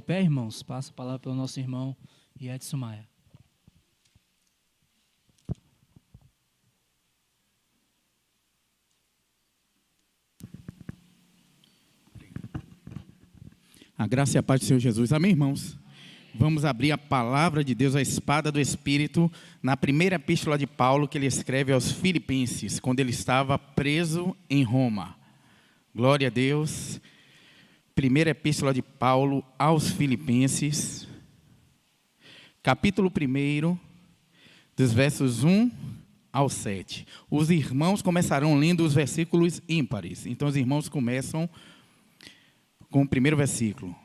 pé, irmãos. Passa a palavra pelo nosso irmão Edson Maia. A graça e a paz do Senhor Jesus. Amém, irmãos? Vamos abrir a palavra de Deus, a espada do Espírito, na primeira epístola de Paulo, que ele escreve aos Filipenses, quando ele estava preso em Roma. Glória a Deus. Primeira epístola de Paulo aos Filipenses, capítulo 1, dos versos 1 ao 7. Os irmãos começarão lendo os versículos ímpares. Então, os irmãos começam com o primeiro versículo.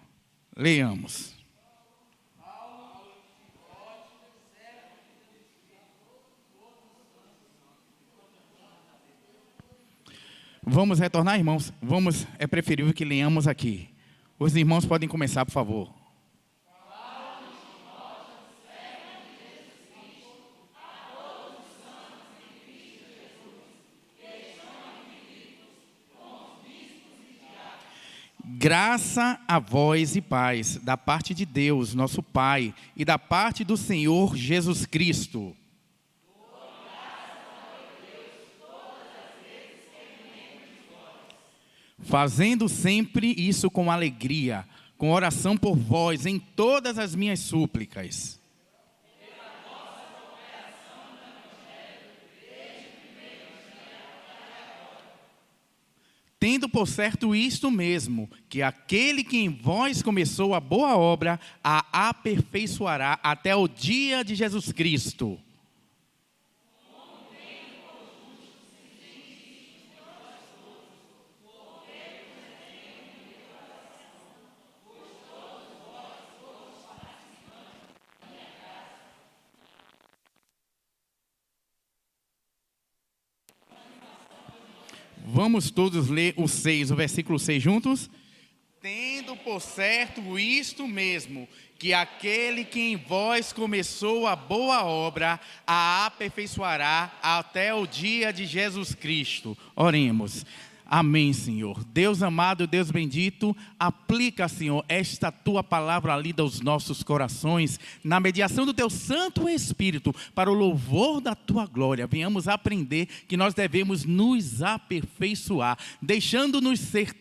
Leiamos. Vamos retornar, irmãos? É preferível que leiamos aqui. Os irmãos podem começar, por favor. Graça a vós e paz, da parte de Deus, nosso Pai, e da parte do Senhor Jesus Cristo. Fazendo sempre isso com alegria, com oração por vós em todas as minhas súplicas. Tendo por certo isto mesmo, que aquele que em vós começou a boa obra, a aperfeiçoará até o dia de Jesus Cristo. Vamos todos ler o versículo 6 juntos? Tendo por certo isto mesmo, que aquele que em vós começou a boa obra, a aperfeiçoará até o dia de Jesus Cristo. Oremos. Amém, Senhor. Deus amado, Deus bendito, aplica, Senhor, esta Tua palavra lida aos nossos corações, na mediação do Teu Santo Espírito, para o louvor da Tua glória. Venhamos aprender que nós devemos nos aperfeiçoar, deixando-nos ser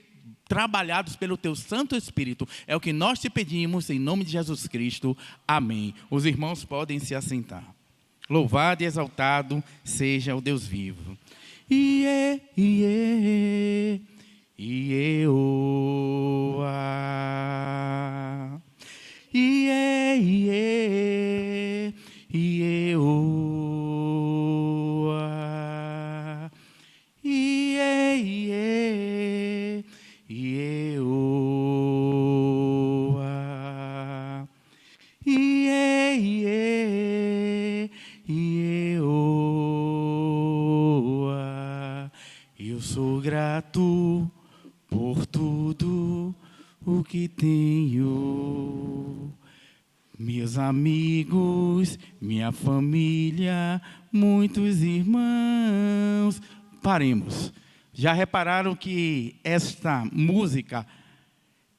trabalhados pelo Teu Santo Espírito. É o que nós te pedimos, em nome de Jesus Cristo. Amém. Os irmãos podem se assentar. Louvado e exaltado seja o Deus vivo. Iê, iê, Ieoa. Iê, iê, Ieoa. Iê, iê, Ieoa. Iê, iê, Ieoa. Eu sou grato por tudo o que tenho. Meus amigos, minha família, muitos irmãos. Paremos. Já repararam que esta música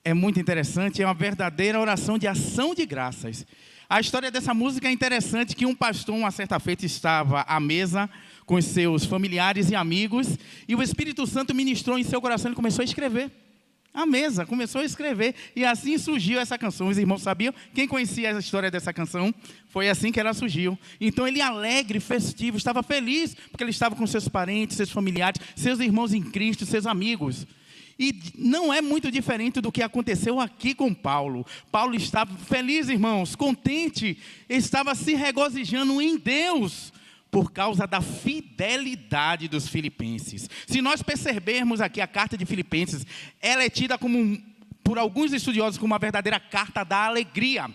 é muito interessante? É uma verdadeira oração de ação de graças. A história dessa música é interessante, que um pastor, uma certa feita, estava à mesa com os seus familiares e amigos, e o Espírito Santo ministrou em seu coração e começou a escrever. À mesa, começou a escrever, e assim surgiu essa canção. Os irmãos sabiam? Quem conhecia a história dessa canção? Foi assim que ela surgiu. Então ele, alegre, festivo, estava feliz, porque ele estava com seus parentes, seus familiares, seus irmãos em Cristo, seus amigos. E não é muito diferente do que aconteceu aqui com Paulo. Paulo estava feliz, irmãos, contente, estava se regozijando em Deus, por causa da fidelidade dos filipenses. Se nós percebermos aqui a carta de Filipenses, ela é tida como, por alguns estudiosos, como uma verdadeira carta da alegria,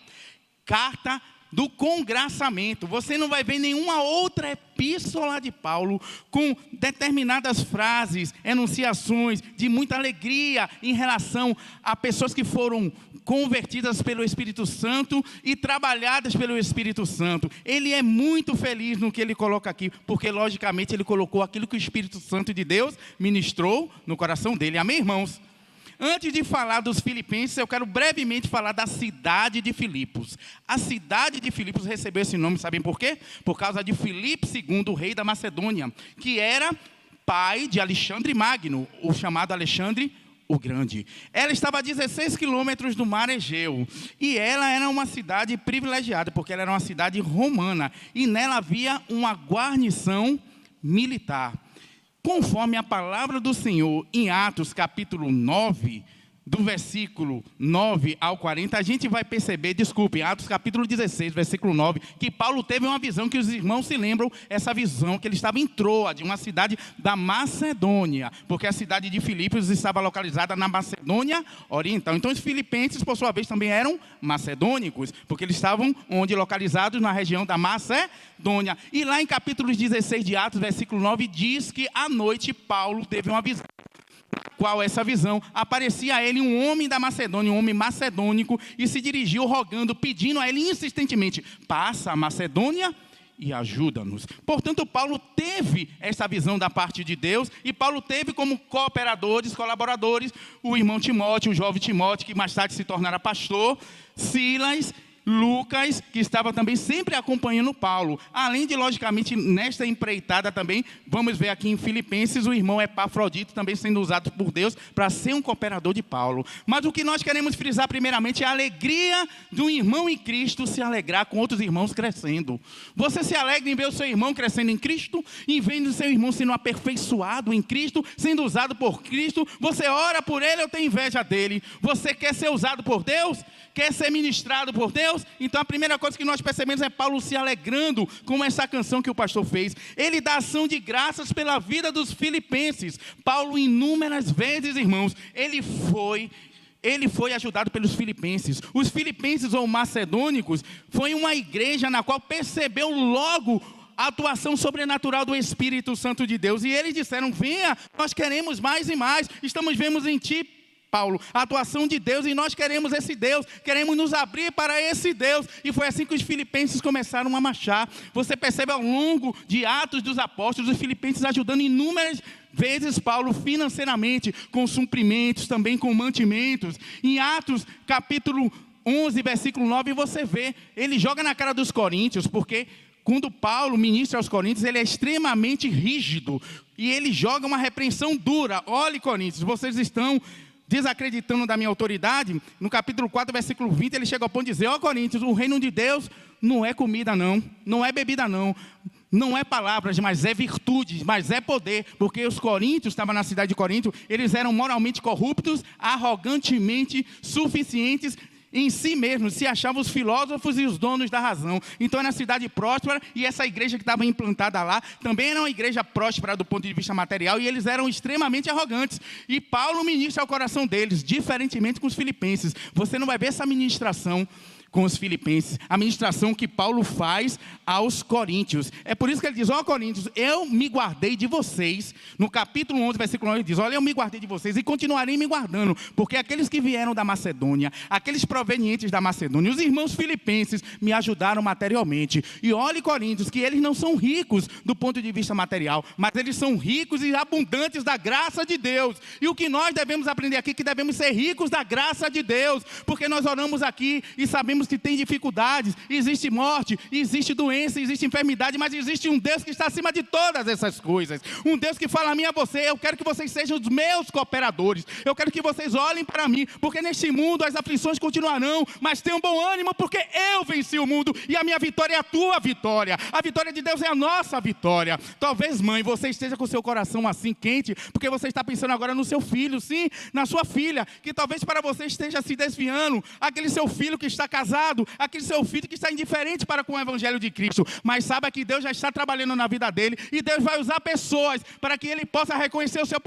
carta do congraçamento. Você não vai ver nenhuma outra epístola de Paulo com determinadas frases, enunciações de muita alegria em relação a pessoas que foram convertidas pelo Espírito Santo e trabalhadas pelo Espírito Santo. Ele é muito feliz no que ele coloca aqui, porque logicamente ele colocou aquilo que o Espírito Santo de Deus ministrou no coração dele. Amém, irmãos? Antes de falar dos filipenses, eu quero brevemente falar da cidade de Filipos. A cidade de Filipos recebeu esse nome, sabem por quê? Por causa de Filipe II, o rei da Macedônia, que era pai de Alexandre Magno, o chamado Alexandre o Grande. Ela estava a 16 quilômetros do mar Egeu, e ela era uma cidade privilegiada, porque ela era uma cidade romana, e nela havia uma guarnição militar. Conforme a palavra do Senhor, em Atos capítulo 9, do versículo 9 ao 40, a gente vai perceber, Atos capítulo 16, versículo 9, que Paulo teve uma visão, que os irmãos se lembram, essa visão, que ele estava em Troade, uma cidade da Macedônia, porque a cidade de Filipos estava localizada na Macedônia Oriental. Então os filipenses, por sua vez, também eram macedônicos, porque eles estavam onde? Localizados na região da Macedônia. E lá em capítulo 16 de Atos, versículo 9, diz que à noite Paulo teve uma visão. Qual é essa visão? Aparecia a ele um homem da Macedônia, um homem macedônico, e se dirigiu rogando, pedindo a ele insistentemente: passa a Macedônia e ajuda-nos. Portanto, Paulo teve essa visão da parte de Deus, e Paulo teve como cooperadores, colaboradores, o irmão Timóteo, o jovem Timóteo, que mais tarde se tornará pastor, Silas, Lucas, que estava também sempre acompanhando Paulo. Além de, logicamente, nesta empreitada também, vamos ver aqui em Filipenses, o irmão Epafrodito também sendo usado por Deus para ser um cooperador de Paulo. Mas o que nós queremos frisar primeiramente é a alegria do irmão em Cristo se alegrar com outros irmãos crescendo. Você se alegra em ver o seu irmão crescendo em Cristo, em vendo o seu irmão sendo aperfeiçoado em Cristo, sendo usado por Cristo. Você ora por ele ou tem inveja dele? Você quer ser usado por Deus? Quer ser ministrado por Deus? Então a primeira coisa que nós percebemos é Paulo se alegrando com essa canção que o pastor fez. Ele dá ação de graças pela vida dos filipenses. Paulo, inúmeras vezes, irmãos, ele foi ajudado pelos filipenses. Os filipenses ou macedônicos foi uma igreja na qual percebeu logo a atuação sobrenatural do Espírito Santo de Deus. E eles disseram: venha, nós queremos mais e mais, vemos em ti, Paulo, a atuação de Deus, e nós queremos esse Deus, queremos nos abrir para esse Deus. E foi assim que os filipenses começaram a marchar. Você percebe ao longo de Atos dos Apóstolos, os filipenses ajudando inúmeras vezes Paulo financeiramente, com suprimentos, também com mantimentos. Em Atos capítulo 11, versículo 9, você vê, ele joga na cara dos coríntios, porque quando Paulo ministra aos coríntios, ele é extremamente rígido, e ele joga uma repreensão dura. Olhe, coríntios, vocês estão desacreditando da minha autoridade. No capítulo 4, versículo 20, ele chega ao ponto de dizer: ó Coríntios, o reino de Deus não é comida não, não é bebida não, não é palavras, mas é virtude, mas é poder. Porque os coríntios, estavam na cidade de Corinto, eles eram moralmente corruptos, arrogantemente suficientes em si mesmos, se achavam os filósofos e os donos da razão. Então era uma cidade próspera, e essa igreja que estava implantada lá também era uma igreja próspera do ponto de vista material, e eles eram extremamente arrogantes. E Paulo ministra ao coração deles, diferentemente com os filipenses. Você não vai ver essa ministração com os filipenses, a ministração que Paulo faz aos coríntios. É por isso que ele diz: ó Coríntios, eu me guardei de vocês. No capítulo 11, versículo 9, ele diz: olha, eu me guardei de vocês e continuarei me guardando, porque aqueles que vieram da Macedônia, aqueles provenientes da Macedônia, os irmãos filipenses me ajudaram materialmente. E olhe, Coríntios, que eles não são ricos do ponto de vista material, mas eles são ricos e abundantes da graça de Deus. E o que nós devemos aprender aqui, que devemos ser ricos da graça de Deus, porque nós oramos aqui e sabemos que tem dificuldades, existe morte, existe doença, existe enfermidade, mas existe um Deus que está acima de todas essas coisas. Um Deus que fala a mim e a você: eu quero que vocês sejam os meus cooperadores, eu quero que vocês olhem para mim, porque neste mundo as aflições continuarão, mas tenham bom ânimo, porque eu venci o mundo, e a minha vitória é a tua vitória. A vitória de Deus é a nossa vitória. Talvez, mãe, você esteja com o seu coração assim quente, porque você está pensando agora no seu filho, sim, na sua filha, que talvez para você esteja se desviando, aquele seu filho que está casado, aquele seu filho que está indiferente para com o evangelho de Cristo. Mas saiba que Deus já está trabalhando na vida dele, e Deus vai usar pessoas para que ele possa reconhecer o seu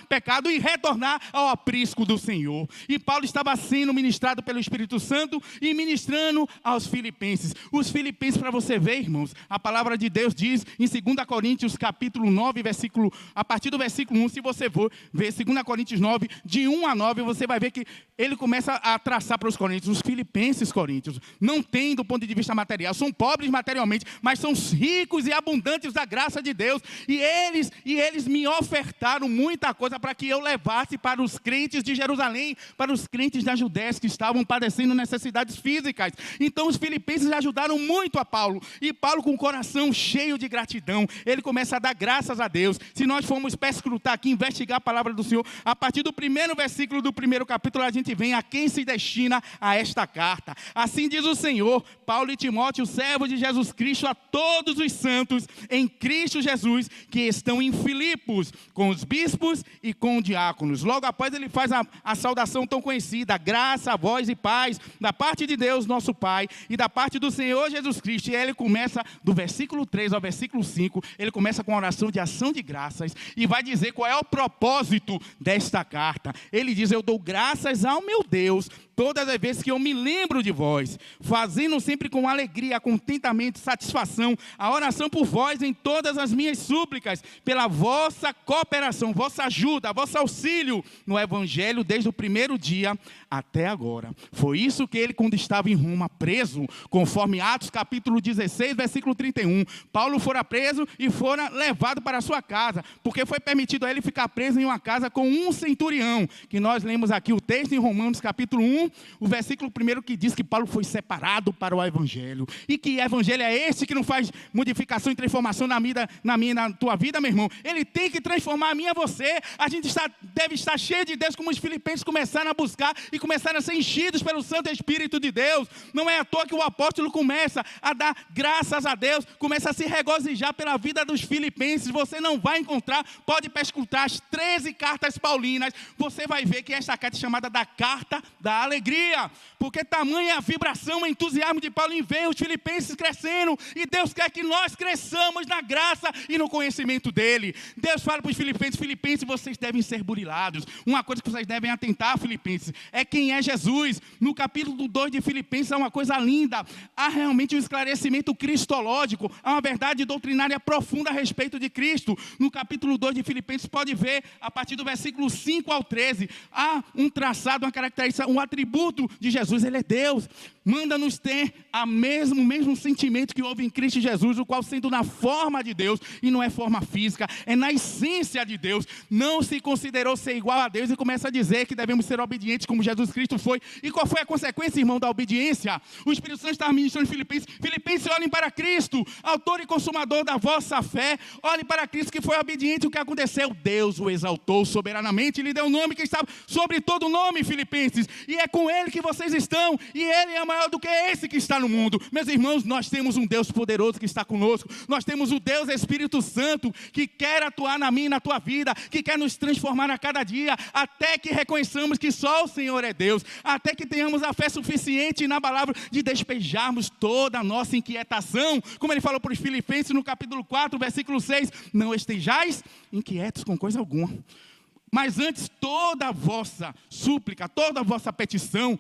pecado e retornar ao aprisco do Senhor. E Paulo estava sendo ministrado pelo Espírito Santo e ministrando aos filipenses. Os filipenses, para você ver, irmãos, a palavra de Deus diz em 2 Coríntios capítulo 9, a partir do versículo 1, se você for ver 2 Coríntios 9, de 1 a 9, você vai ver que ele começa a traçar para os coríntios: os filipenses, coríntios, Coríntios, não têm do ponto de vista material, são pobres materialmente, mas são ricos e abundantes da graça de Deus. E eles me ofertaram muita coisa para que eu levasse para os crentes de Jerusalém, para os crentes da Judéia que estavam padecendo necessidades físicas. Então os filipenses ajudaram muito a Paulo. E Paulo, com o coração cheio de gratidão, ele começa a dar graças a Deus. Se nós formos perscrutar aqui, investigar a palavra do Senhor, a partir do primeiro versículo do primeiro capítulo, a gente vem a quem se destina a esta carta. Assim diz o Senhor: Paulo e Timóteo, servos de Jesus Cristo, a todos os santos em Cristo Jesus, que estão em Filipos, com os bispos e com os diáconos. Logo após ele faz a saudação tão conhecida: graça, voz e paz, da parte de Deus, nosso Pai, e da parte do Senhor Jesus Cristo. E ele começa, do versículo 3 ao versículo 5, ele começa com a oração de ação de graças, e vai dizer qual é o propósito desta carta. Ele diz: eu dou graças ao meu Deus todas as vezes que eu me lembro de vós, fazendo sempre com alegria, contentamento, satisfação, a oração por vós em todas as minhas súplicas, pela vossa cooperação, vossa ajuda, vosso auxílio no Evangelho, desde o primeiro dia até agora. Foi isso que ele, quando estava em Roma, preso, conforme Atos capítulo 16, versículo 31, Paulo fora preso e fora levado para a sua casa, porque foi permitido a ele ficar preso em uma casa com um centurião, que nós lemos aqui o texto em Romanos capítulo 1, o versículo 1, que diz que Paulo foi separado para o Evangelho. E que Evangelho é esse que não faz modificação e transformação na tua vida, meu irmão. Ele tem que transformar a minha e você. A gente deve estar cheio de Deus, como os filipenses começaram a buscar e começaram a ser enchidos pelo Santo Espírito de Deus. Não é à toa que o apóstolo começa a dar graças a Deus, começa a se regozijar pela vida dos filipenses. Você não vai encontrar, pode pesquisar as 13 cartas paulinas, você vai ver que esta carta é chamada da carta da alegria, porque tamanha a vibração, o entusiasmo de Paulo em ver os filipenses crescendo, e Deus quer que nós cresçamos na graça e no conhecimento dele. Deus fala para os filipenses: vocês devem ser burilados. Uma coisa que vocês devem atentar, filipenses, é quem é Jesus. No capítulo 2 de Filipenses há uma coisa linda, há realmente um esclarecimento cristológico, há uma verdade doutrinária profunda a respeito de Cristo. No capítulo 2 de Filipenses, pode ver, a partir do versículo 5 ao 13, há um traçado, uma característica, um atributo de Jesus. Ele é Deus, manda-nos ter o mesmo sentimento que houve em Cristo Jesus, o qual, sendo na forma de Deus, e não é forma física, é na essência de Deus, não se considerou ser igual a Deus, e começa a dizer que devemos ser obedientes como Jesus Cristo foi. E qual foi a consequência, irmão, da obediência? O Espírito Santo está ministrando em Filipenses: olhem para Cristo, autor e consumador da vossa fé. Olhem para Cristo, que foi obediente. O que aconteceu? Deus o exaltou soberanamente, e lhe deu um nome que estava sobre todo nome, Filipenses, e é com ele que vocês estão, e ele é maior do que esse que está no mundo. Meus irmãos, nós temos um Deus poderoso que está conosco. Nós temos o Deus Espírito Santo que quer atuar na minha e na tua vida, que quer nos transformar a cada dia, até que reconheçamos que só o Senhor é Deus, até que tenhamos a fé suficiente e inabalável de despejarmos toda a nossa inquietação, como ele falou para os filipenses no capítulo 4, versículo 6, não estejais inquietos com coisa alguma, mas antes toda a vossa súplica, toda a vossa petição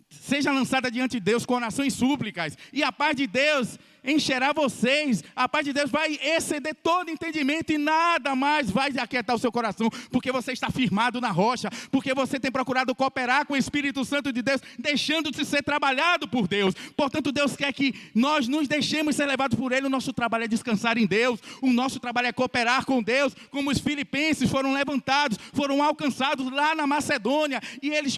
seja lançada diante de Deus com orações e súplicas, e a paz de Deus encherá vocês. A paz de Deus vai exceder todo entendimento, e nada mais vai aquietar o seu coração, porque você está firmado na rocha, porque você tem procurado cooperar com o Espírito Santo de Deus, deixando de ser trabalhado por Deus. Portanto, Deus quer que nós nos deixemos ser levados por Ele. O nosso trabalho é descansar em Deus, o nosso trabalho é cooperar com Deus, como os filipenses foram levantados, foram alcançados lá na Macedônia, e eles,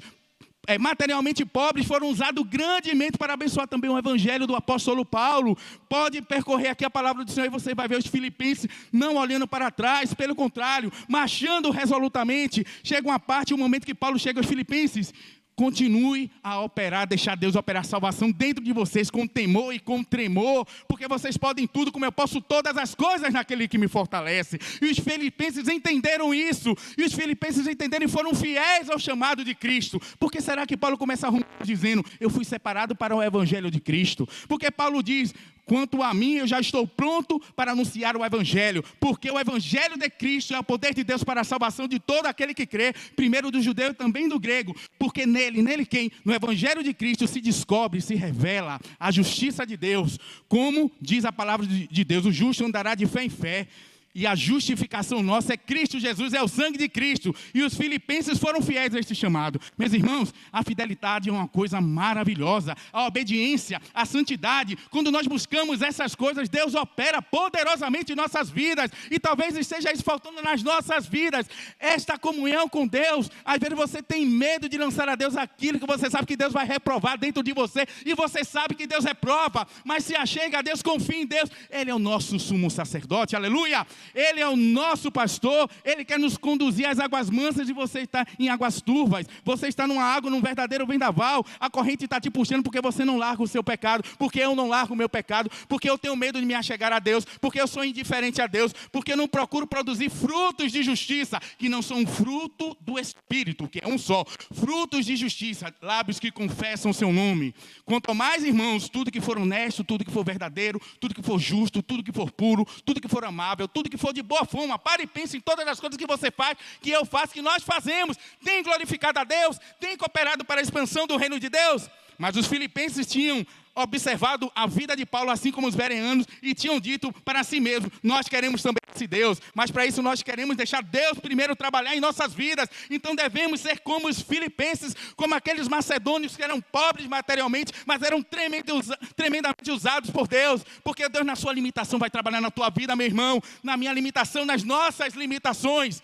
materialmente pobres, foram usados grandemente para abençoar também o Evangelho do apóstolo Paulo. Pode percorrer aqui a palavra do Senhor e você vai ver os filipenses não olhando para trás, pelo contrário, marchando resolutamente. Chega uma parte, um momento que Paulo chega aos filipenses: continue a operar, deixar Deus operar salvação dentro de vocês com temor e com tremor, porque vocês podem tudo, como eu posso todas as coisas naquele que me fortalece. E os filipenses entenderam isso, e os filipenses entenderam e foram fiéis ao chamado de Cristo. Por que será que Paulo começa dizendo: eu fui separado para o Evangelho de Cristo? Porque Paulo diz: quanto a mim, eu já estou pronto para anunciar o Evangelho, porque o Evangelho de Cristo é o poder de Deus para a salvação de todo aquele que crê, primeiro do judeu e também do grego, porque nele quem? No Evangelho de Cristo se descobre, se revela a justiça de Deus, como diz a palavra de Deus: o justo andará de fé em fé. E a justificação nossa é Cristo Jesus, é o sangue de Cristo. E os filipenses foram fiéis a este chamado. Meus irmãos, a fidelidade é uma coisa maravilhosa. A obediência, a santidade. Quando nós buscamos essas coisas, Deus opera poderosamente em nossas vidas. E talvez esteja isso faltando nas nossas vidas. Esta comunhão com Deus. Às vezes você tem medo de lançar a Deus aquilo que você sabe que Deus vai reprovar dentro de você. E você sabe que Deus reprova. Mas se achega a Deus, confia em Deus. Ele é o nosso sumo sacerdote. Aleluia! Ele é o nosso pastor, Ele quer nos conduzir às águas mansas e você está em águas turvas. Você está numa água, num verdadeiro vendaval. A corrente está te puxando porque você não larga o seu pecado. Porque eu não largo o meu pecado. Porque eu tenho medo de me achegar a Deus. Porque eu sou indiferente a Deus. Porque eu não procuro produzir frutos de justiça, que não são fruto do Espírito, que é um só. Frutos de justiça, lábios que confessam o seu nome. Quanto mais, irmãos, tudo que for honesto, tudo que for verdadeiro, tudo que for justo, tudo que for puro, tudo que for amável, tudo que for de boa forma, pare e pense em todas as coisas que você faz, que eu faço, que nós fazemos. Tem glorificado a Deus? Tem cooperado para a expansão do reino de Deus? Mas os filipenses tinham observado a vida de Paulo, assim como os bereanos, e tinham dito para si mesmos: nós queremos também esse Deus, mas para isso nós queremos deixar Deus primeiro trabalhar em nossas vidas. Então devemos ser como os filipenses, como aqueles macedônios que eram pobres materialmente, mas eram tremendamente usados por Deus, porque Deus na sua limitação vai trabalhar na tua vida, meu irmão, na minha limitação, nas nossas limitações.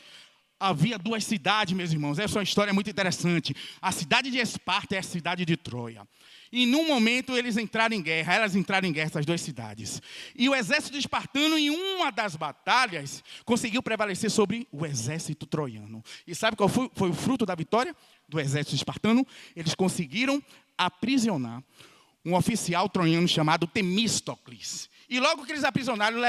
Havia duas cidades, meus irmãos, essa é uma história muito interessante. A cidade de Esparta e a cidade de Troia. E num momento elas entraram em guerra, essas duas cidades. E o exército espartano, em uma das batalhas, conseguiu prevalecer sobre o exército troiano. E sabe qual foi o fruto da vitória do exército espartano? Eles conseguiram aprisionar um oficial troiano chamado Temístocles. E logo que eles aprisionaram,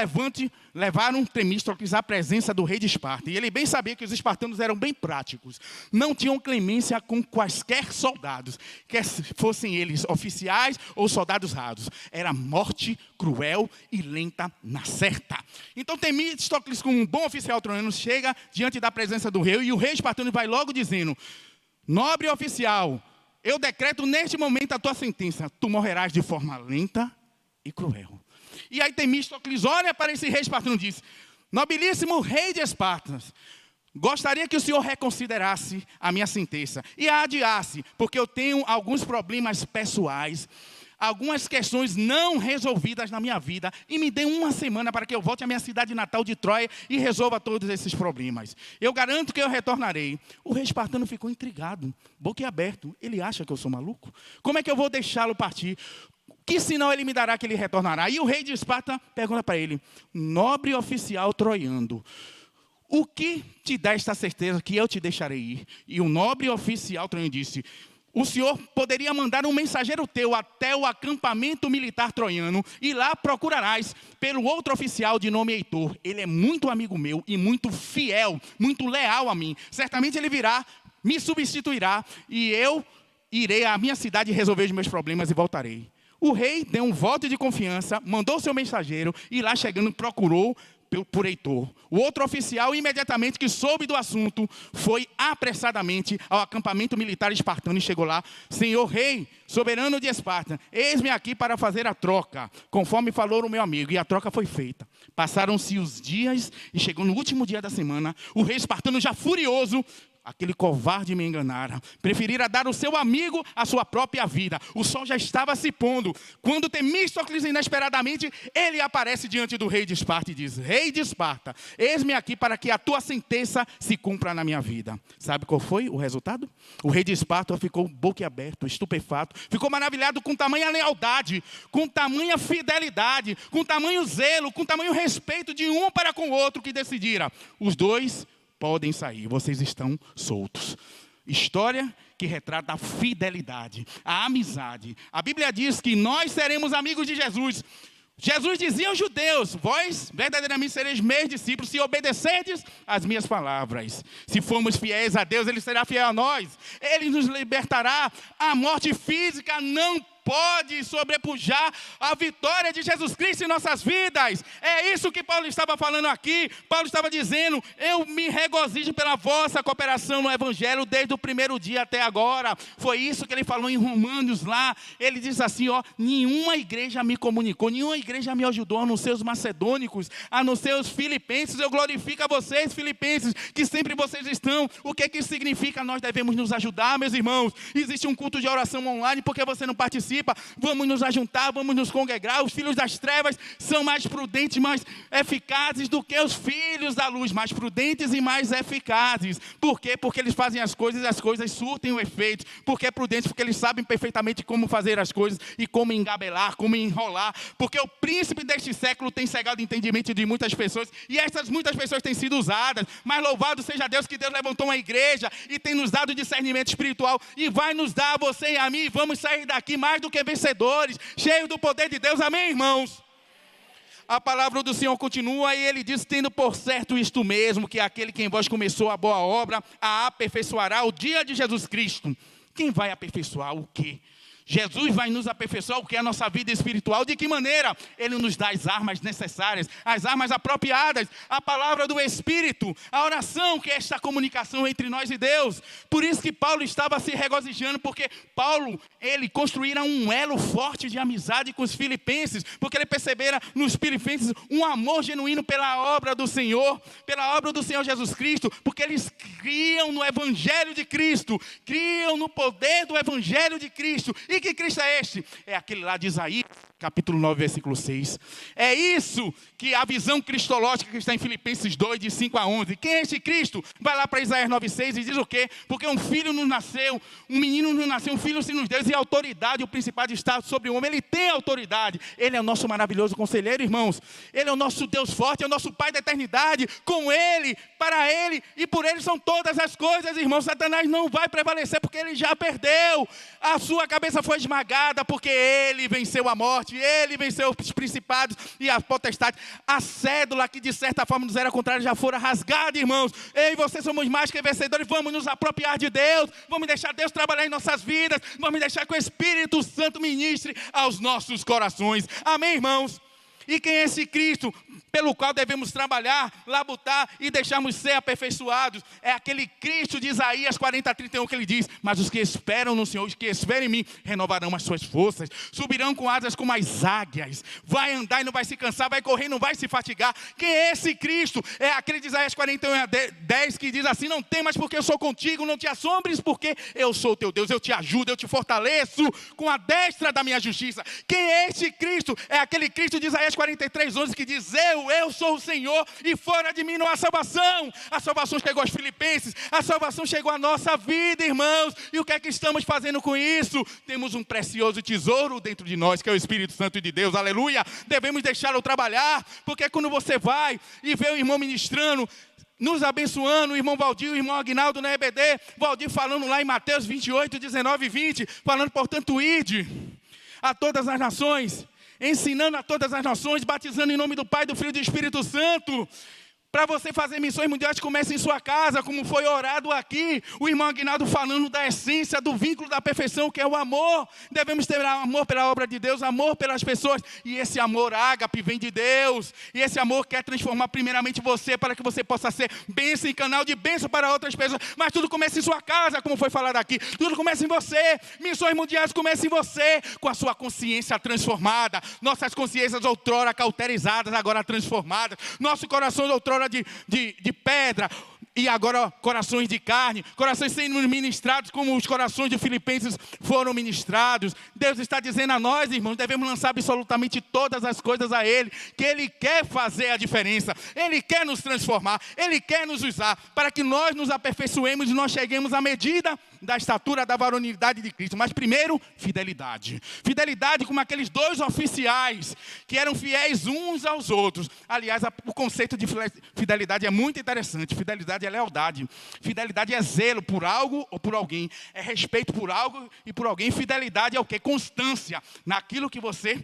levaram Temístocles à presença do rei de Esparta. E ele bem sabia que os espartanos eram bem práticos. Não tinham clemência com quaisquer soldados, quer fossem eles oficiais ou soldados rasos. Era morte cruel e lenta na certa. Então Temístocles, como um bom oficial troiano, chega diante da presença do rei. E o rei espartano vai logo dizendo: nobre oficial, eu decreto neste momento a tua sentença. Tu morrerás de forma lenta e cruel. E aí Temístocles olha para esse rei espartano e diz: nobilíssimo rei de Espartas, gostaria que o senhor reconsiderasse a minha sentença e a adiasse, porque eu tenho alguns problemas pessoais, algumas questões não resolvidas na minha vida, e me dê uma semana para que eu volte à minha cidade natal de Troia e resolva todos esses problemas. Eu garanto que eu retornarei. O rei espartano ficou intrigado, boquiaberto. Ele acha que eu sou maluco? Como é que eu vou deixá-lo partir? Que sinal ele me dará que ele retornará? E o rei de Esparta pergunta para ele: nobre oficial troiano, o que te dá esta certeza que eu te deixarei ir? E o nobre oficial troiano disse: o senhor poderia mandar um mensageiro teu até o acampamento militar troiano, e lá procurarás pelo outro oficial de nome Heitor. Ele é muito amigo meu e muito fiel, muito leal a mim. Certamente ele virá, me substituirá, e eu irei à minha cidade resolver os meus problemas e voltarei. O rei deu um voto de confiança, mandou seu mensageiro, e lá chegando procurou por Heitor. O outro oficial, imediatamente que soube do assunto, foi apressadamente ao acampamento militar espartano e chegou lá: senhor rei, soberano de Esparta, eis-me aqui para fazer a troca, conforme falou o meu amigo. E a troca foi feita. Passaram-se os dias e chegou no último dia da semana. O rei espartano, já furioso: aquele covarde me enganara, preferira dar o seu amigo a sua própria vida. O sol já estava se pondo, quando Temístocles, inesperadamente, ele aparece diante do rei de Esparta e diz: rei de Esparta, eis-me aqui para que a tua sentença se cumpra na minha vida. Sabe qual foi o resultado? O rei de Esparta ficou boquiaberto, estupefato, ficou maravilhado com tamanha lealdade, com tamanha fidelidade, com tamanho zelo, com tamanho respeito de um para com o outro, que decidira: os dois podem sair, vocês estão soltos. História que retrata a fidelidade, a amizade. A Bíblia diz que nós seremos amigos de Jesus. Jesus dizia aos judeus: vós verdadeiramente sereis meus discípulos se obedecerdes às minhas palavras. Se formos fiéis a Deus, Ele será fiel a nós. Ele nos libertará. A morte física não pode sobrepujar a vitória de Jesus Cristo em nossas vidas. É isso que Paulo estava falando aqui. Paulo estava dizendo: eu me regozijo pela vossa cooperação no Evangelho desde o primeiro dia até agora. Foi isso que ele falou em Romanos lá. Ele diz assim, nenhuma igreja me comunicou, nenhuma igreja me ajudou, a não ser os macedônicos, a não ser os filipenses. Eu glorifico a vocês, filipenses, que sempre vocês estão. O que isso significa? Nós devemos nos ajudar, meus irmãos. Existe um culto de oração online, porque você não participa? Vamos nos ajuntar, vamos nos congregar. Os filhos das trevas são mais prudentes, mais eficazes do que os filhos da luz, mais prudentes e mais eficazes. Por quê? Porque eles fazem as coisas e as coisas surtem o efeito. Porque é prudente, porque eles sabem perfeitamente como fazer as coisas e como engabelar, como enrolar. Porque o príncipe deste século tem cegado o entendimento de muitas pessoas, e essas muitas pessoas têm sido usadas. Mas louvado seja Deus, que Deus levantou uma igreja e tem nos dado discernimento espiritual, e vai nos dar a você e a mim. Vamos sair daqui mais do que vencedores, cheios do poder de Deus. Amém, irmãos? A palavra do Senhor continua e ele diz: tendo por certo isto mesmo, que aquele que em vós começou a boa obra, a aperfeiçoará o dia de Jesus Cristo. Quem vai aperfeiçoar o quê? Jesus vai nos aperfeiçoar o que é a nossa vida espiritual. De que maneira? Ele nos dá as armas necessárias, as armas apropriadas, a palavra do Espírito, a oração, que é esta comunicação entre nós e Deus. Por isso que Paulo estava se regozijando, porque Paulo, ele construíra um elo forte de amizade com os filipenses, porque ele percebera nos filipenses um amor genuíno pela obra do Senhor Jesus Cristo, porque eles criam no Evangelho de Cristo, criam no poder do Evangelho de Cristo. E que Cristo é este? É aquele lá de Isaías, capítulo 9, versículo 6. É isso que a visão cristológica que está em Filipenses 2, de 5 a 11. Quem é este Cristo? Vai lá para Isaías 9, 6 e diz o quê? Porque um filho nos nasceu, um menino nos nasceu, um filho se nos deu, e a autoridade, o principado está sobre o homem. Ele tem autoridade. Ele é o nosso maravilhoso conselheiro, irmãos. Ele é o nosso Deus forte, é o nosso Pai da eternidade. Com Ele, para Ele e por Ele são todas as coisas, irmãos. Satanás não vai prevalecer, porque ele já perdeu. A sua cabeça foi esmagada, porque ele venceu a morte, ele venceu os principados e a potestade. A cédula que de certa forma nos era contrária já fora rasgada, irmãos. Eu e você somos mais que vencedores. Vamos nos apropriar de Deus, vamos deixar Deus trabalhar em nossas vidas, vamos deixar que o Espírito Santo ministre aos nossos corações. Amém, irmãos? E quem é esse Cristo pelo qual devemos trabalhar, labutar e deixarmos ser aperfeiçoados? É aquele Cristo de Isaías 40, 31 que ele diz: mas os que esperam no Senhor, os que esperam em mim, renovarão as suas forças, subirão com asas como as águias, vai andar e não vai se cansar, vai correr e não vai se fatigar. Quem é esse Cristo? É aquele de Isaías 41, 10 que diz assim: não temas porque eu sou contigo, não te assombres porque eu sou teu Deus, eu te ajudo, eu te fortaleço com a destra da minha justiça. Quem é este Cristo? É aquele Cristo de Isaías 43, 11 que diz: eu sou o Senhor e fora de mim não há salvação. A salvação chegou aos filipenses, a salvação chegou à nossa vida, irmãos. E o que é que estamos fazendo com isso? Temos um precioso tesouro dentro de nós, que é o Espírito Santo de Deus, aleluia. Devemos deixá-lo trabalhar, porque quando você vai e vê o irmão ministrando, nos abençoando, o irmão Valdir, o irmão Aguinaldo na EBD, Valdir falando lá em Mateus 28, 19 e 20, falando: portanto, ide a todas as nações, ensinando a todas as nações, batizando em nome do Pai, do Filho e do Espírito Santo. Para você fazer missões mundiais, comece em sua casa, como foi orado aqui. O irmão Aguinaldo falando da essência, do vínculo da perfeição, que é o amor. Devemos ter amor pela obra de Deus, amor pelas pessoas. E esse amor ágape vem de Deus. E esse amor quer transformar primeiramente você, para que você possa ser bênção e canal de bênção para outras pessoas. Mas tudo começa em sua casa, como foi falado aqui. Tudo começa em você. Missões mundiais começam em você, com a sua consciência transformada. Nossas consciências outrora cauterizadas, agora transformadas. Nossos corações outrora de pedra, e agora corações de carne, corações sendo ministrados como os corações de Filipenses foram ministrados. Deus está dizendo a nós, irmãos, devemos lançar absolutamente todas as coisas a Ele, que Ele quer fazer a diferença, Ele quer nos transformar, Ele quer nos usar, para que nós nos aperfeiçoemos e nós cheguemos à medida da estatura da varonilidade de Cristo. Mas primeiro, fidelidade. Fidelidade como aqueles dois oficiais que eram fiéis uns aos outros. Aliás, o conceito de fidelidade é muito interessante. Fidelidade é lealdade. Fidelidade é zelo por algo ou por alguém. É respeito por algo e por alguém. Fidelidade é o quê? Constância naquilo que você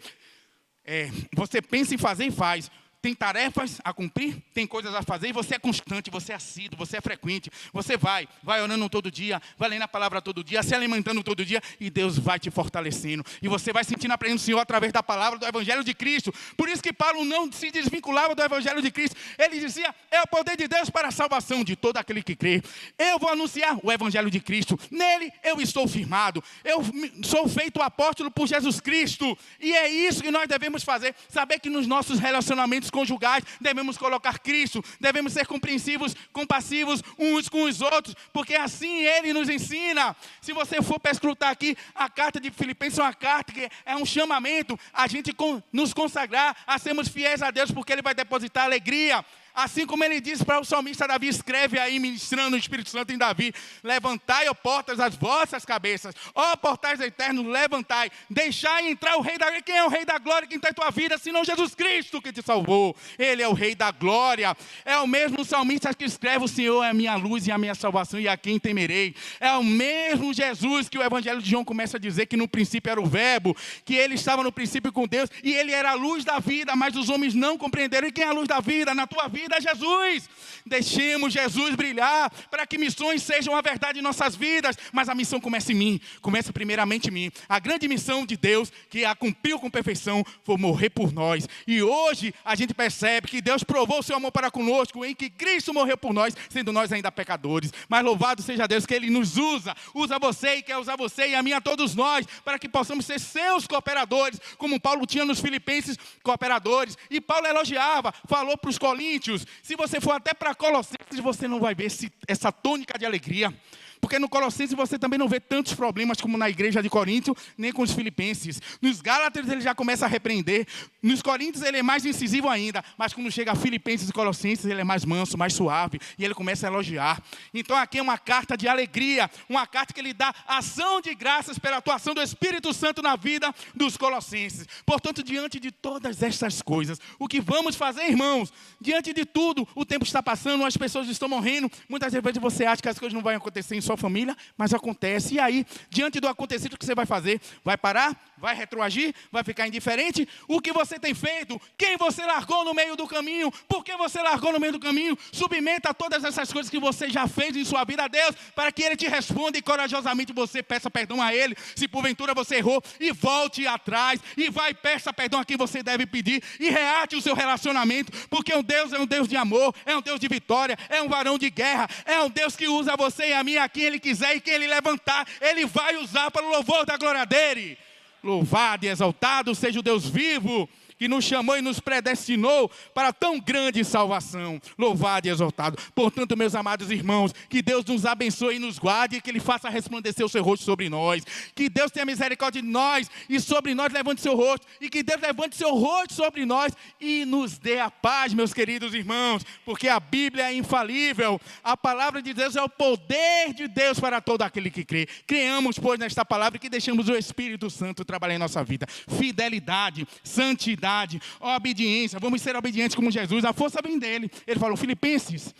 pensa em fazer e faz. tem tarefas a cumprir, tem coisas a fazer, e você é constante, você é assíduo, você é frequente, você vai orando todo dia, vai lendo a palavra todo dia, se alimentando todo dia, e Deus vai te fortalecendo, e você vai sentindo a presença do Senhor através da palavra do Evangelho de Cristo. Por isso que Paulo não se desvinculava do Evangelho de Cristo, ele dizia, é o poder de Deus para a salvação de todo aquele que crê. Eu vou anunciar o Evangelho de Cristo, nele eu estou firmado, eu sou feito apóstolo por Jesus Cristo, e é isso que nós devemos fazer, saber que nos nossos relacionamentos conjugais devemos colocar Cristo, devemos ser compreensivos, compassivos uns com os outros, porque assim Ele nos ensina. Se você for para escrutar aqui, a carta de Filipenses é uma carta que é um chamamento a gente nos consagrar, a sermos fiéis a Deus, porque Ele vai depositar alegria. Assim como ele disse para o salmista Davi, escreve aí, ministrando o Espírito Santo em Davi, levantai, ó portas, as vossas cabeças, ó portais eternos, levantai, deixai entrar o Rei da Glória. Quem é o Rei da Glória que está em tua vida, senão Jesus Cristo que te salvou? Ele é o Rei da Glória. É o mesmo salmista que escreve, o Senhor é a minha luz e a minha salvação, e a quem temerei? É o mesmo Jesus que o Evangelho de João começa a dizer que no princípio era o Verbo, que ele estava no princípio com Deus, e ele era a luz da vida, mas os homens não compreenderam. E quem é a luz da vida? Na tua vida é Jesus. Deixemos Jesus brilhar, para que missões sejam a verdade em nossas vidas, mas a missão começa em mim, começa primeiramente em mim. A grande missão de Deus, que a cumpriu com perfeição, foi morrer por nós, e hoje a gente percebe que Deus provou o seu amor para conosco, em que Cristo morreu por nós, sendo nós ainda pecadores, mas louvado seja Deus que Ele nos usa você e quer usar você e a mim, a todos nós, para que possamos ser seus cooperadores, como Paulo tinha nos Filipenses cooperadores, e Paulo elogiava, falou para os Coríntios. Se você for até para Colossenses, você não vai ver essa tônica de alegria. Porque no Colossenses você também não vê tantos problemas como na igreja de Corinto, nem com os filipenses. Nos Gálatas ele já começa a repreender. Nos Coríntios ele é mais incisivo ainda. Mas quando chega a Filipenses e Colossenses, ele é mais manso, mais suave. E ele começa a elogiar. Então aqui é uma carta de alegria. Uma carta que ele dá ação de graças pela atuação do Espírito Santo na vida dos Colossenses. Portanto, diante de todas estas coisas, o que vamos fazer, irmãos? Diante de tudo, o tempo está passando, as pessoas estão morrendo. Muitas vezes você acha que as coisas não vão acontecer em sua família, mas acontece. E aí, diante do acontecido, o que você vai fazer? Vai parar? Vai retroagir? Vai ficar indiferente? O que você tem feito? Quem você largou no meio do caminho? Por que você largou no meio do caminho? Submeta todas essas coisas que você já fez em sua vida a Deus, para que Ele te responda e corajosamente você peça perdão a Ele, se porventura você errou, e volte atrás, e vai e peça perdão a quem você deve pedir, e reate o seu relacionamento, porque o Deus é um Deus de amor, é um Deus de vitória, é um varão de guerra, é um Deus que usa você e a mim a quem Ele quiser, e quem Ele levantar, Ele vai usar para o louvor da glória dEle. Louvado e exaltado seja o Deus vivo, que nos chamou e nos predestinou para tão grande salvação. Louvado e exaltado. Portanto, meus amados irmãos, que Deus nos abençoe e nos guarde, e que Ele faça resplandecer o seu rosto sobre nós. Que Deus tenha misericórdia de nós, e sobre nós levante seu rosto, e que Deus levante seu rosto sobre nós e nos dê a paz, meus queridos irmãos, porque a Bíblia é infalível. A palavra de Deus é o poder de Deus para todo aquele que crê. Creamos, pois, nesta palavra, e que deixemos o Espírito Santo trabalhar em nossa vida. Fidelidade, santidade, obediência. Vamos ser obedientes como Jesus. A força vem dele. Ele falou, Filipenses,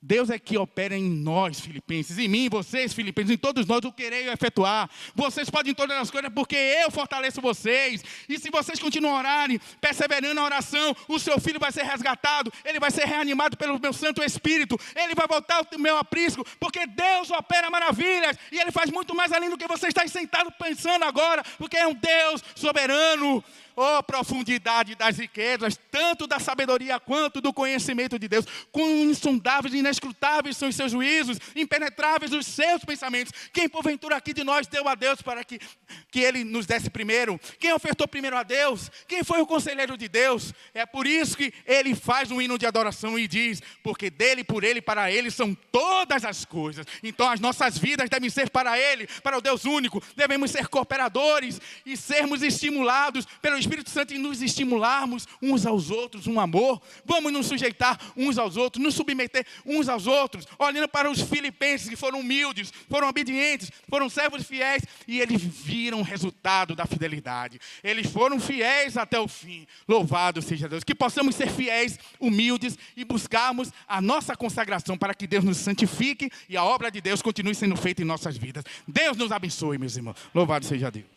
Deus é que opera em nós, Filipenses, em mim, vocês, Filipenses, em todos nós, o querer efetuar. Vocês podem todas as coisas porque eu fortaleço vocês. E se vocês continuam a orarem, perseverando na oração, o seu filho vai ser resgatado, ele vai ser reanimado pelo meu Santo Espírito, ele vai voltar ao meu aprisco, porque Deus opera maravilhas, e Ele faz muito mais além do que você está sentado pensando agora, porque é um Deus soberano. Oh, profundidade das riquezas, tanto da sabedoria quanto do conhecimento de Deus. Quão insondáveis e inescrutáveis são os seus juízos, impenetráveis os seus pensamentos. Quem porventura aqui de nós deu a Deus para que Ele nos desse primeiro? Quem ofertou primeiro a Deus? Quem foi o conselheiro de Deus? É por isso que Ele faz um hino de adoração e diz, porque dele, por Ele, para Ele são todas as coisas. Então as nossas vidas devem ser para Ele, para o Deus único. Devemos ser cooperadores e sermos estimulados pelo Espírito Santo e nos estimularmos uns aos outros, um amor. Vamos nos sujeitar uns aos outros, nos submeter uns aos outros, olhando para os filipenses que foram humildes, foram obedientes, foram servos fiéis, e eles viram o resultado da fidelidade. Eles foram fiéis até o fim. Louvado seja Deus. Que possamos ser fiéis, humildes e buscarmos a nossa consagração para que Deus nos santifique e a obra de Deus continue sendo feita em nossas vidas. Deus nos abençoe, meus irmãos. Louvado seja Deus.